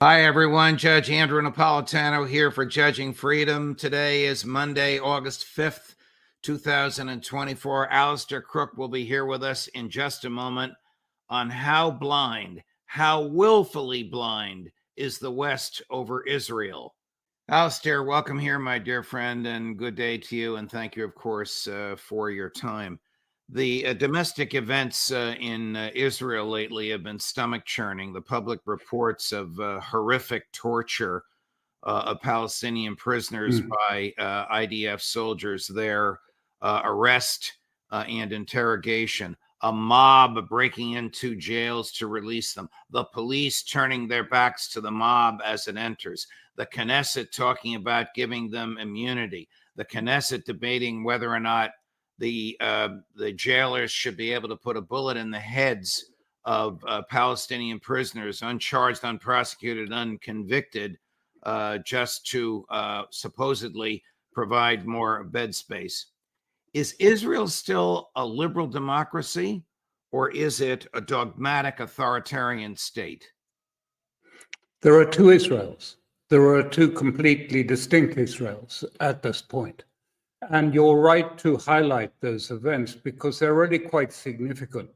Hi, everyone. Judge Andrew Napolitano here for Judging Freedom. Today is Monday, August 5th, 2024. Alistair Crook will be here with us in just a moment on how blind, how willfully blind is the West over Israel. Alistair, welcome here, my dear friend, and good day to you. And thank you, of course, for your time. The domestic events in Israel lately have been stomach-churning. The public reports of horrific torture of Palestinian prisoners by IDF soldiers there, arrest and interrogation, a mob breaking into jails to release them, the police turning their backs to the mob as it enters, the Knesset talking about giving them immunity, the Knesset debating whether or not the jailers should be able to put a bullet in the heads of Palestinian prisoners, uncharged, unprosecuted, unconvicted, just to supposedly provide more bed space. Is Israel still a liberal democracy, or is it a dogmatic authoritarian state? There are two Israels. There are two completely distinct Israels at this point. And you're right to highlight those events because they're really quite significant.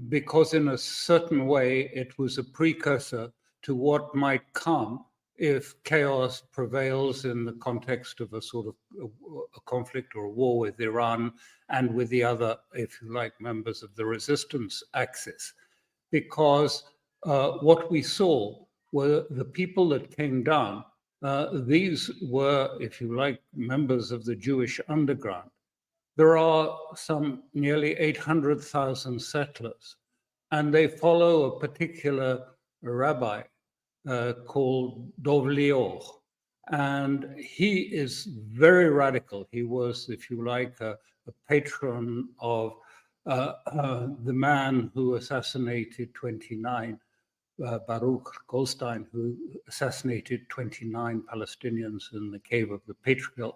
Because in a certain way, it was a precursor to what might come if chaos prevails in the context of a sort of a conflict or a war with Iran and with the other, if you like, members of the resistance axis. Because what we saw were the people that came down. These were, if you like, members of the Jewish underground. There are some nearly 800,000 settlers, and they follow a particular rabbi called Dov Lior. And he is very radical. He was, if you like, a patron of the man who assassinated 29 Baruch Goldstein, who assassinated 29 Palestinians in the Cave of the Patriarch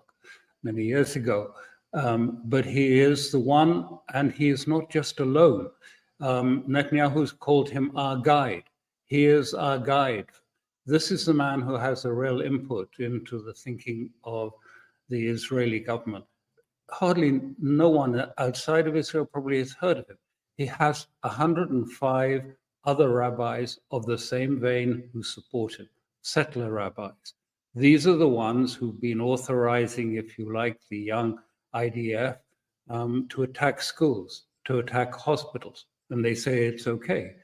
many years ago. But he is the one, and he is not just alone. Netanyahu's called him our guide. He is our guide. This is the man who has a real input into the thinking of the Israeli government. Hardly no one outside of Israel probably has heard of him. He has 105 other rabbis of the same vein who support him, settler rabbis. These are the ones who've been authorizing, if you like, the young IDF to attack schools, to attack hospitals, and they say it's okay.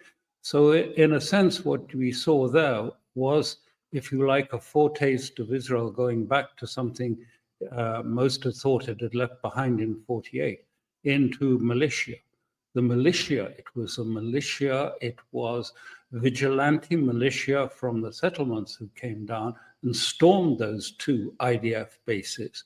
So in a sense, what we saw there was, if you like, a foretaste of Israel going back to something most had thought it had left behind in 48, into militia. The militia, it was vigilante militia from the settlements who came down and stormed those two IDF bases.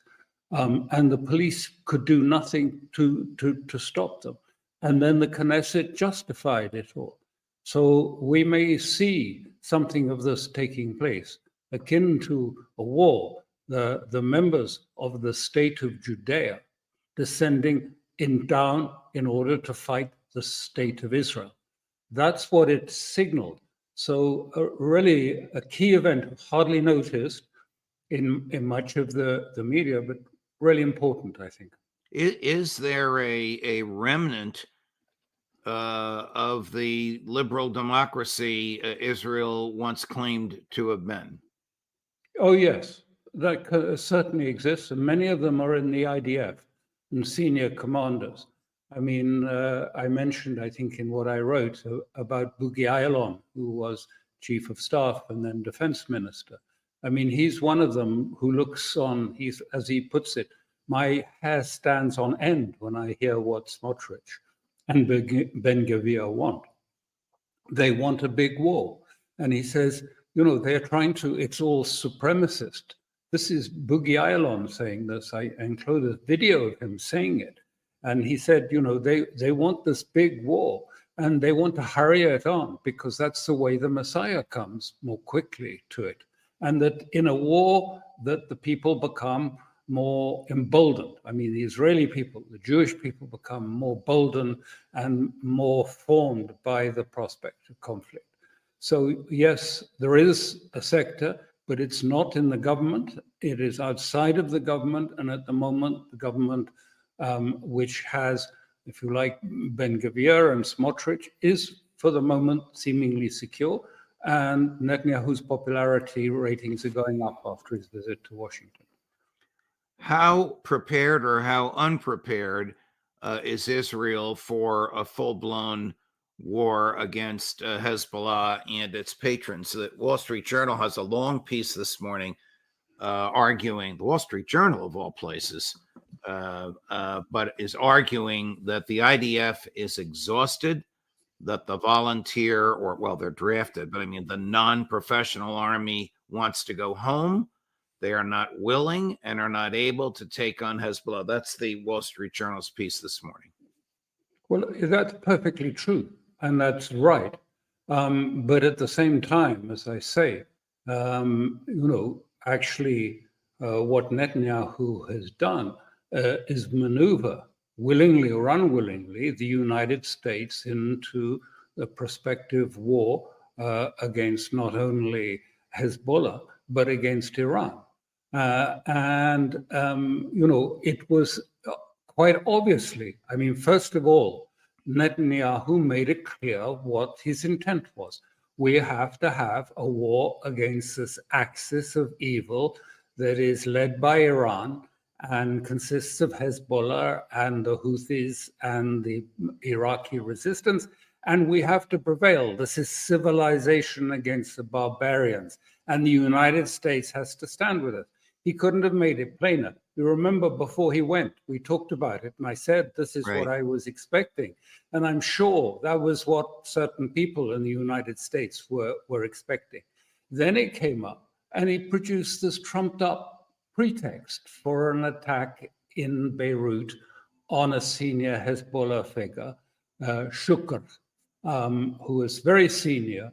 And the police could do nothing to stop them. And then the Knesset justified it all. So we may see something of this taking place, akin to a war, the members of the state of Judea descending down in order to fight the state of Israel. That's what it signaled. So really a key event hardly noticed in much of the media, but really important, I think. Is there a remnant of the liberal democracy Israel once claimed to have been? Oh, yes, that certainly exists. And many of them are in the IDF and senior commanders. I mean, I mentioned, I think, in what I wrote about Bogie Ayalon, who was chief of staff and then defense minister. I mean, he's one of them who looks on, he's, as he puts it, my hair stands on end when I hear what Smotrich and Ben-Gvir want. They want a big war. And he says, you know, they're trying to, it's all supremacist. This is Bogie Ayalon saying this. I included a video of him saying it. And he said, you know, they want this big war and they want to hurry it on because that's the way the Messiah comes more quickly to it. And that in a war that the people become more emboldened. I mean, the Israeli people, the Jewish people become more boldened and more formed by the prospect of conflict. So yes, there is a sector, but it's not in the government. It is outside of the government. And at the moment, the government, which has, if you like, Ben Gvir and Smotrich, is for the moment seemingly secure. And Netanyahu's popularity ratings are going up after his visit to Washington. How prepared or how unprepared is Israel for a full-blown war against Hezbollah and its patrons? The Wall Street Journal has a long piece this morning arguing, the Wall Street Journal of all places, but is arguing that the IDF is exhausted, that the volunteer, or well, they're drafted, but I mean the non-professional army wants to go home. They are not willing and are not able to take on Hezbollah. That's the Wall Street Journal's piece this morning. Well, that's perfectly true, and that's right. But at the same time, as I say, actually what Netanyahu has done is maneuver, willingly or unwillingly, the United States into a prospective war against not only Hezbollah, but against Iran. It was quite obviously, I mean, first of all, Netanyahu made it clear what his intent was. We have to have a war against this axis of evil that is led by Iran and consists of Hezbollah and the Houthis and the Iraqi resistance. And we have to prevail. This is civilization against the barbarians. And the United States has to stand with it. He couldn't have made it plainer. You remember before he went, we talked about it, and I said, this is what I was expecting. And I'm sure that was what certain people in the United States were expecting. Then it came up, and he produced this trumped up pretext for an attack in Beirut on a senior Hezbollah figure, Shukr, who is very senior,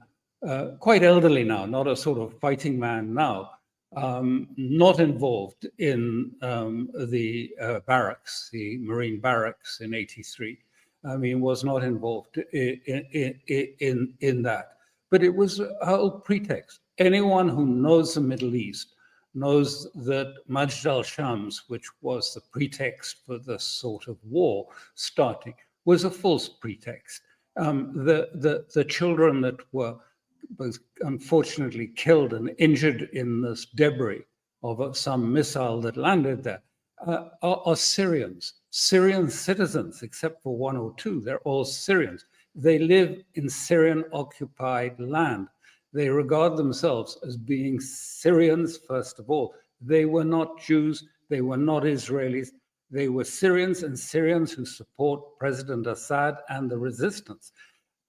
quite elderly now, not a sort of fighting man now, not involved in the barracks, the Marine barracks in '83. I mean, was not involved in that. But it was a whole pretext. Anyone who knows the Middle East knows that Majd al-Shams, which was the pretext for this sort of war starting, was a false pretext. The children that were both unfortunately killed and injured in this debris of some missile that landed there are Syrian citizens, except for one or two. They're all Syrians. They live in Syrian-occupied land. They regard themselves as being Syrians, first of all. They were not Jews. They were not Israelis. They were Syrians, and Syrians who support President Assad and the resistance.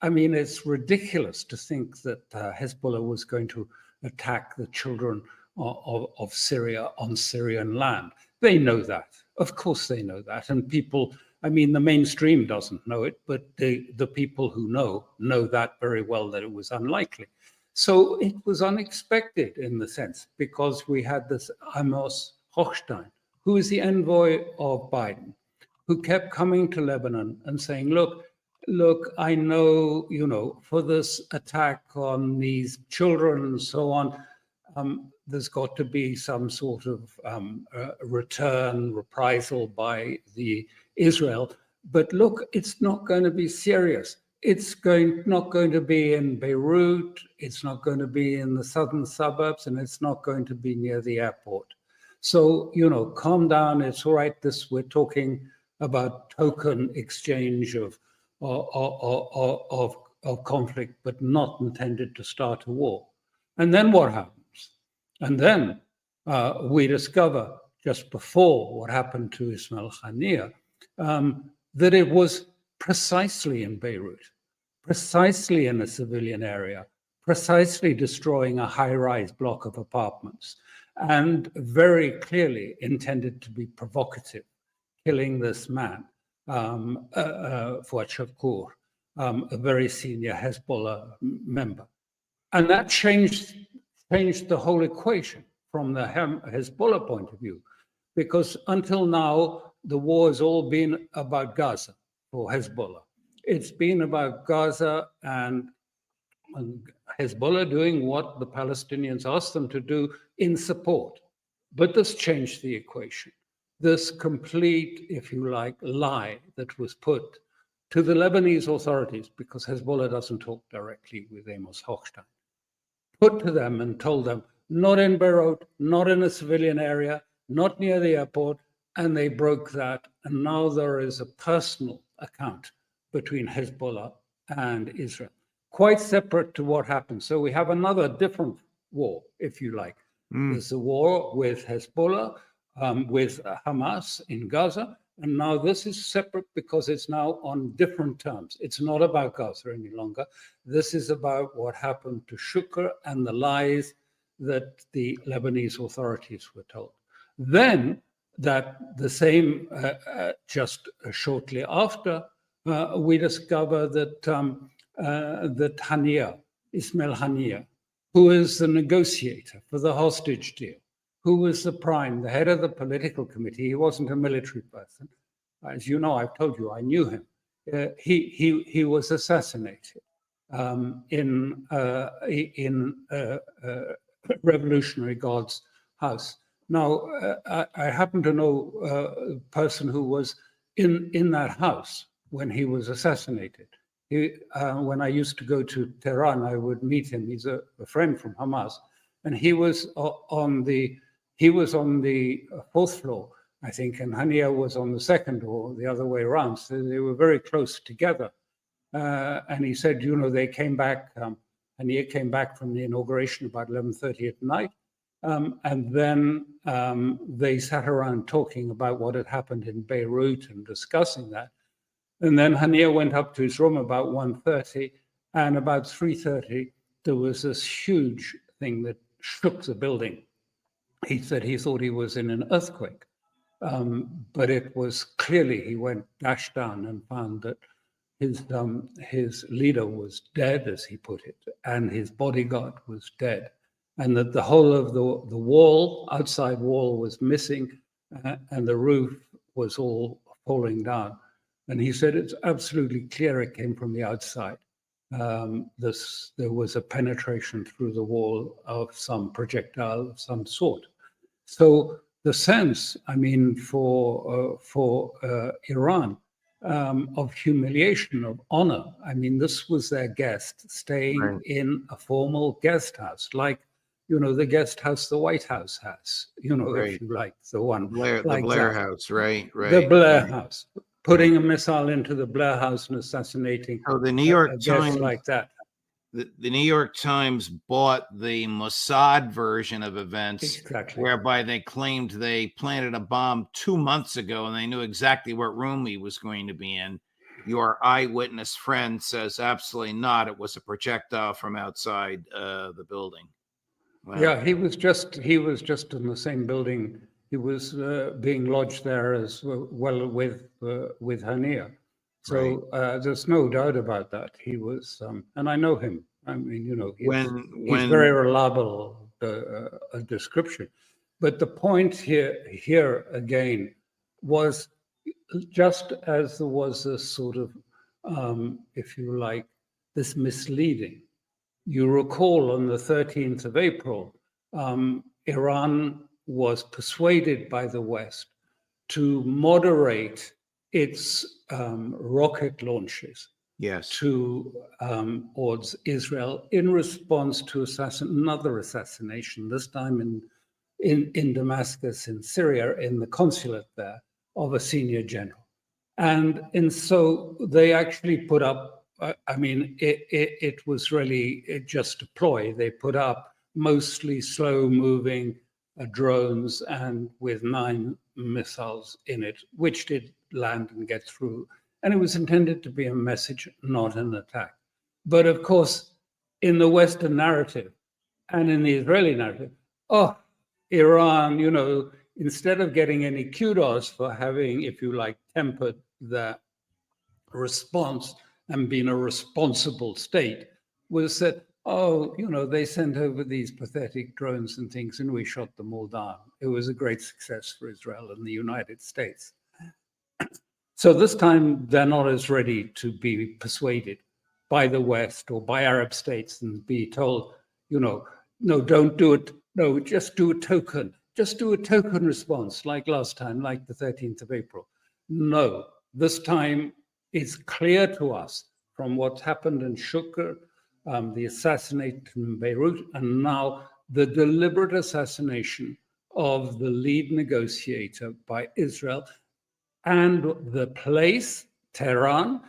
I mean, it's ridiculous to think that Hezbollah was going to attack the children of Syria on Syrian land. They know that. Of course they know that. And people, I mean, the mainstream doesn't know it, but the people who know that very well, that it was unlikely. So it was unexpected in the sense, because we had this Amos Hochstein, who is the envoy of Biden, who kept coming to Lebanon and saying, look, I know, for this attack on these children and so on, there's got to be some sort of reprisal by the Israel. But look, it's not going to be serious. It's not going to be in Beirut. It's not going to be in the southern suburbs, and it's not going to be near the airport. So, calm down. It's all right. We're talking about token exchange of conflict, but not intended to start a war. And then what happens? And then we discover, just before what happened to Ismail Haniye, that it was precisely in Beirut, precisely in a civilian area, precisely destroying a high-rise block of apartments, and very clearly intended to be provocative, killing this man, Fuad Shakur, a very senior Hezbollah member. And that changed the whole equation from the Hezbollah point of view, because until now, the war has all been about Gaza for Hezbollah. It's been about Gaza and Hezbollah doing what the Palestinians asked them to do in support. But this changed the equation. This complete, if you like, lie that was put to the Lebanese authorities, because Hezbollah doesn't talk directly with Amos Hochstein, put to them and told them, not in Beirut, not in a civilian area, not near the airport, and they broke that. And now there is a personal account between Hezbollah and Israel, quite separate to what happened. So we have another different war, if you like. There's a war with Hezbollah, with Hamas in Gaza, and now this is separate because it's now on different terms. It's not about Gaza any longer. This is about what happened to Shukr and the lies that the Lebanese authorities were told. Then that the same, just shortly after, we discover that that Haniye, Ismail Haniye, who is the negotiator for the hostage deal, who was the prime, the head of the political committee. He wasn't a military person. As you know, I've told you, I knew him. He was assassinated in Revolutionary Guard's house. Now, I happen to know a person who was in that house when he was assassinated. When I used to go to Tehran, I would meet him. He's a friend from Hamas, and he was on the fourth floor, I think, and Haniye was on the second, or the other way around. So they were very close together. And he said, you know, they came back. Haniye came back from the inauguration about 11:30 at night, and then they sat around talking about what had happened in Beirut and discussing that. And then Haniye went up to his room about 1:30, and about 3:30, there was this huge thing that shook the building. He said he thought he was in an earthquake, but it was clearly, he went dash down and found that his leader was dead, as he put it, and his bodyguard was dead, and that the whole of the wall, outside wall, was missing, and the roof was all falling down. And he said it's absolutely clear it came from the outside. There was a penetration through the wall of some projectile of some sort. So the sense, I mean, for Iran, of humiliation, of honor. I mean, this was their guest staying in a formal guest house, like, you know, the guest house the White House has, you know, if you like, the one. The Blair House, right. The Blair House. Putting a missile into the Blair House and assassinating the New York a guest Times, like that. The New York Times bought the Mossad version of events, whereby they claimed they planted a bomb 2 months ago and they knew exactly what room he was going to be in. Your eyewitness friend says absolutely not. It was a projectile from outside the building. Wow. Yeah, he was just in the same building. He was being lodged there as well with Haniye. So there's no doubt about that. He was, and I know him. I mean, you know, he's very reliable a description. But the point here again was, just as there was this sort of, if you like, this misleading. You recall on the 13th of April, Iran was persuaded by the West to moderate its rocket launches towards Israel in response to another assassination, this time in Damascus, in Syria, in the consulate there, of a senior general. And so they actually put up, I mean, it was really just a ploy. They put up mostly slow-moving drones and with 9 missiles in it, which did land and get through. And it was intended to be a message, not an attack. But of course, in the Western narrative and in the Israeli narrative, Iran, you know, instead of getting any kudos for having, if you like, tempered their response and being a responsible state, was that, you know, they sent over these pathetic drones and things and we shot them all down. It was a great success for Israel and the United States. So this time they're not as ready to be persuaded. by the West or by Arab states and be told, no, don't do it. No, just do a token. Just do a token response like last time, like the 13th of April. No, this time it's clear to us from what's happened in Shukr, the assassination in Beirut, and now the deliberate assassination of the lead negotiator by Israel, and the place, Tehran,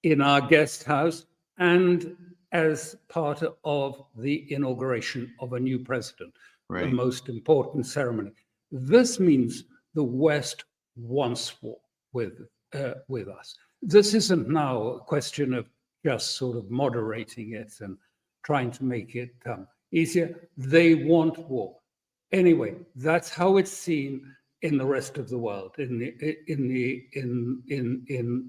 in our guest house, and as part of the inauguration of a new president, the most important ceremony. This means the West wants war with us. This isn't now a question of just sort of moderating it and trying to make it easier. They want war. Anyway, that's how it's seen in the rest of the world, in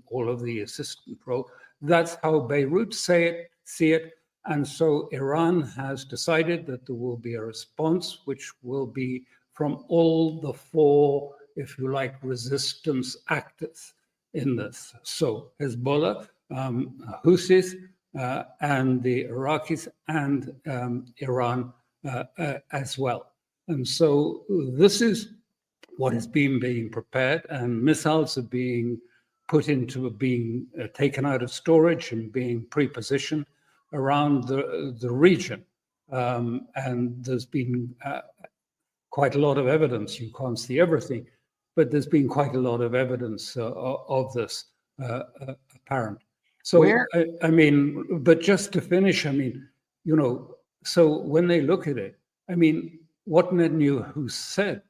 all of the assistant role. That's how Beirut see it. And so Iran has decided that there will be a response, which will be from all the four, if you like, resistance actors in this. So Hezbollah, Houthis, and the Iraqis, and Iran as well. And so this is what is being prepared, and missiles are being put into being taken out of storage and being pre-positioned around the region. And there's been quite a lot of evidence. You can't see everything, but there's been quite a lot of evidence of this apparent. So, I mean, but just to finish, I mean, so when they look at it, I mean, what Netanyahu said,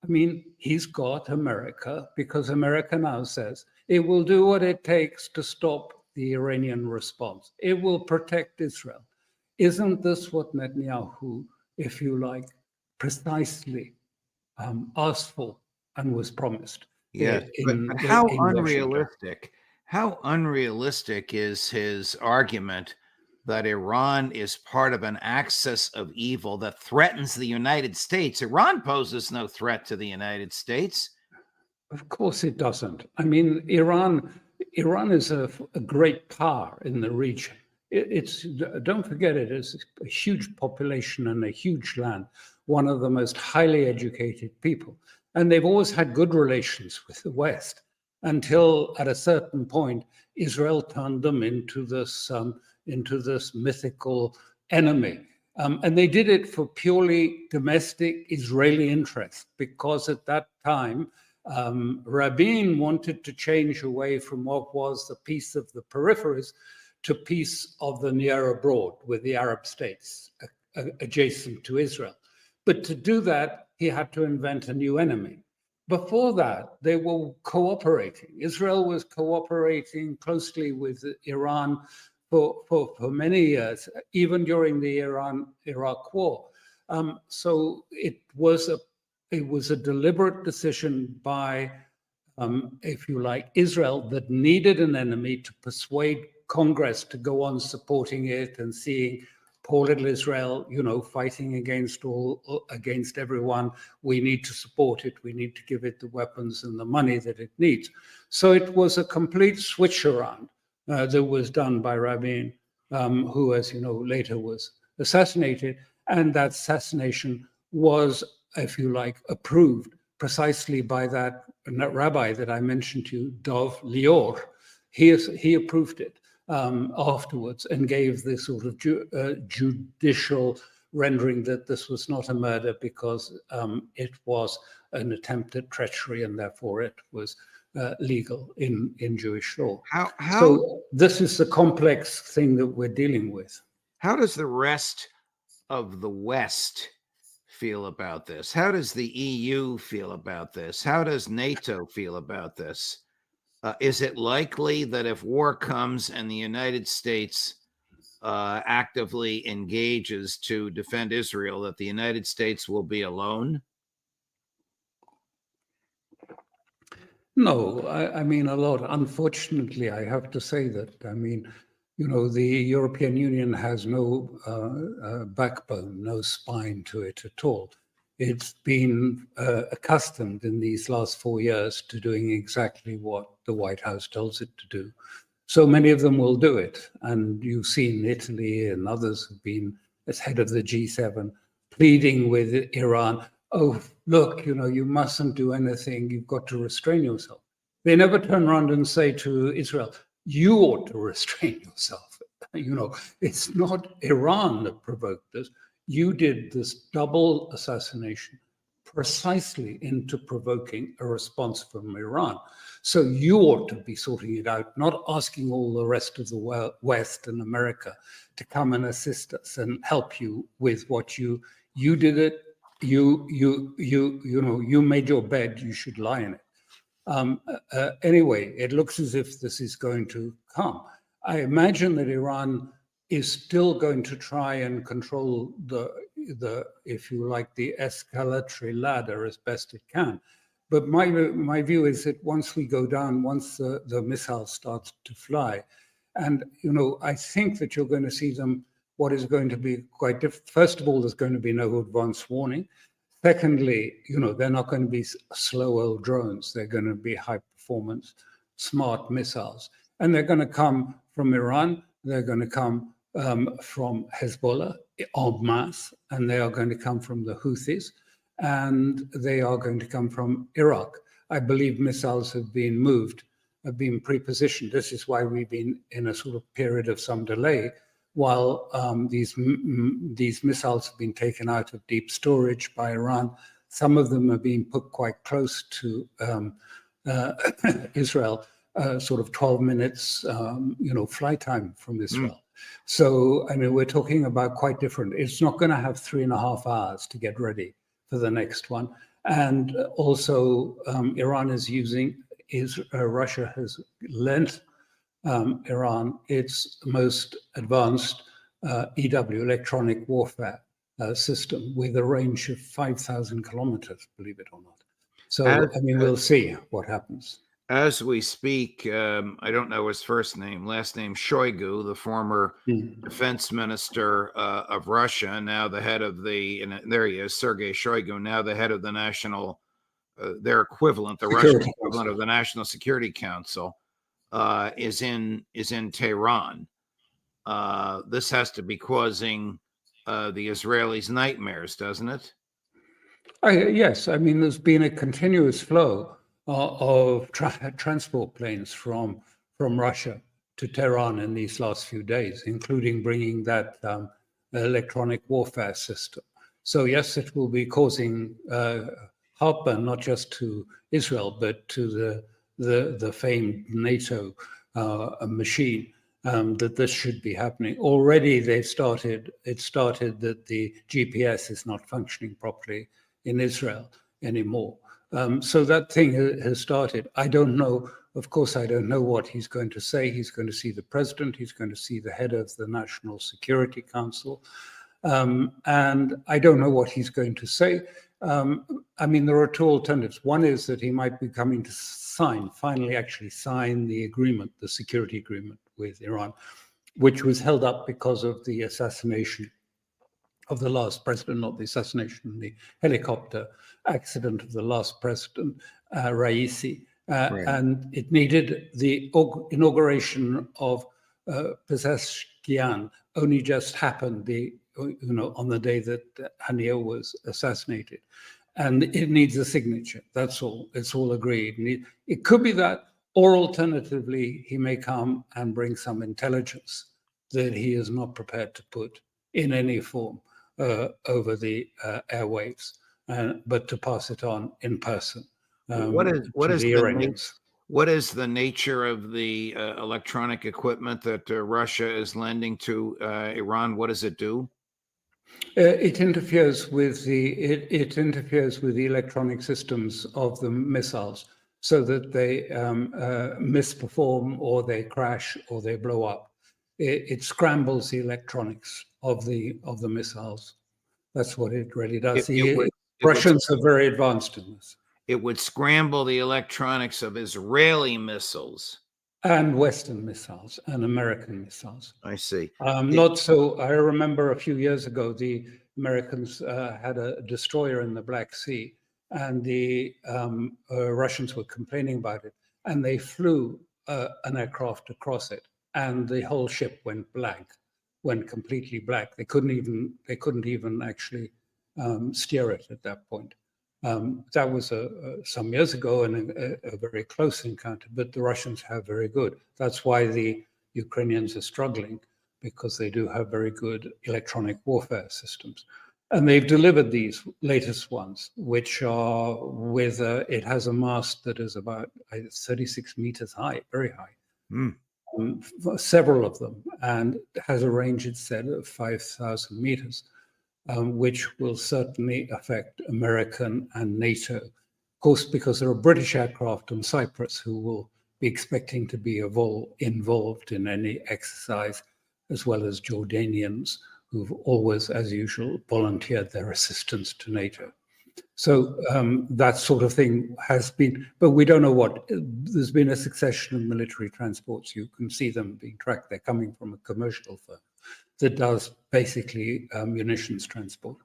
I mean, he's got America, because America now says it will do what it takes to stop the Iranian response. It will protect Israel. Isn't this what Netanyahu, if you like, precisely asked for and was promised? Yes, but how unrealistic? How unrealistic is his argument that Iran is part of an axis of evil that threatens the United States? Iran poses no threat to the United States. Of course it doesn't. I mean, Iran is a great power in the region. Don't forget, it is a huge population and a huge land, one of the most highly educated people. And they've always had good relations with the West until at a certain point, Israel turned them into this mythical enemy. And they did it for purely domestic Israeli interest, because at that time, Rabin wanted to change away from what was the peace of the peripheries to peace of the near abroad with the Arab states adjacent to Israel. But to do that, he had to invent a new enemy. Before that, they were cooperating. Israel was cooperating closely with Iran for many years, even during the Iran-Iraq war. So it was a deliberate decision by, if you like, Israel, that needed an enemy to persuade Congress to go on supporting it and seeing poor little Israel, fighting against everyone. We need to support it. We need to give it the weapons and the money that it needs. So it was a complete switch around that was done by Rabin, who, as you know, later was assassinated. And that assassination was, if you like, approved precisely by that rabbi that I mentioned to you, Dov Lior. He approved it afterwards and gave this sort of judicial rendering that this was not a murder because it was an attempt at treachery, and therefore it was legal in Jewish law. So this is the complex thing that we're dealing with. How does the rest of the West feel about this? How does the EU feel about this? How does NATO feel about this? Is it likely that if war comes and the United States actively engages to defend Israel, that the United States will be alone? No, I mean, a lot. Unfortunately, I have to say that, I mean, the European Union has no backbone, no spine to it at all. It's been accustomed in these last 4 years to doing exactly what the White House tells it to do. So many of them will do it. And you've seen Italy and others have been, as head of the G7, pleading with Iran, oh, look, you mustn't do anything. You've got to restrain yourself. They never turn around and say to Israel, you ought to restrain yourself. It's not Iran that provoked this. You did this double assassination precisely into provoking a response from Iran. So you ought to be sorting it out, not asking all the rest of the West and America to come and assist us and help you with what you did it. You made your bed, you should lie in it. Anyway, it looks as if this is going to come. I imagine that Iran is still going to try and control the if you like, the escalatory ladder as best it can. But my view is that once we go down, once the missiles start to fly, and I think that you're going to see them. What is going to be quite different. First of all, there's going to be no advance warning. Secondly, they're not going to be slow old drones. They're going to be high performance, smart missiles. And they're going to come from Iran. They're going to come from Hezbollah en masse. And they are going to come from the Houthis. And they are going to come from Iraq. I believe missiles have been moved, have been pre-positioned. This is why we've been in a sort of period of some delay while these missiles have been taken out of deep storage by Iran. Some of them are being put quite close to Israel, sort of 12 minutes, flight time from Israel. So, we're talking about quite different. It's not going to have 3.5 hours to get ready for the next one. And also, Iran is Russia has lent Iran its most advanced EW, electronic warfare system, with a range of 5,000 kilometers, believe it or not. So, we'll see what happens. As we speak, I don't know his first name, last name Shoigu, the former defense minister of Russia, now the head of there he is, Sergei Shoigu, now the head of the national, their equivalent, the Russian equivalent of the National Security Council, is in Tehran. This has to be causing the Israelis nightmares, doesn't it? Yes, there's been a continuous flow of transport planes from Russia to Tehran in these last few days, including bringing that electronic warfare system. So yes, it will be causing heartburn not just to Israel but to the famed NATO machine. That this should be happening. Already it started that the GPS is not functioning properly in Israel anymore. So that thing has started. I don't know, of course, I don't know what he's going to say. He's going to see the president, he's going to see the head of the National Security Council. And I don't know what he's going to say. There are two alternatives. One is that he might be coming to finally actually sign the agreement, the security agreement with Iran, which was held up because of the assassination of the last president, not the assassination, the helicopter accident of the last president, Raisi. Right. And it needed the inauguration of Pezeshkian only just happened on the day that Haniye was assassinated. And it needs a signature. That's all. It's all agreed. It could be that, or alternatively, he may come and bring some intelligence that he is not prepared to put in any form over the airwaves, but to pass it on in person. What is the nature of the electronic equipment that Russia is lending to Iran? What does it do? It interferes with the electronic systems of the missiles, so that they misperform, or they crash, or they blow up. It scrambles the electronics of the missiles. That's what it really does. Russians are very advanced in this. It would scramble the electronics of Israeli missiles. And Western missiles and American missiles. I see. Not so. I remember a few years ago, the Americans had a destroyer in the Black Sea, and the Russians were complaining about it. And they flew an aircraft across it, and the whole ship went blank, went completely black. They couldn't even actually steer it at that point. That was some years ago and a very close encounter, but the Russians have very good. That's why the Ukrainians are struggling, because they do have very good electronic warfare systems. And they've delivered these latest ones, which are with, it has a mast that is about 36 meters high, very high, several of them, and has a range, it said, of 5,000 meters, which will certainly affect American and NATO. Of course, because there are British aircraft on Cyprus who will be expecting to be involved in any exercise, as well as Jordanians, who've always, as usual, volunteered their assistance to NATO. So that sort of thing has been, but we don't know what. There's been a succession of military transports. You can see them being tracked. They're coming from a commercial firm that does basically munitions transport.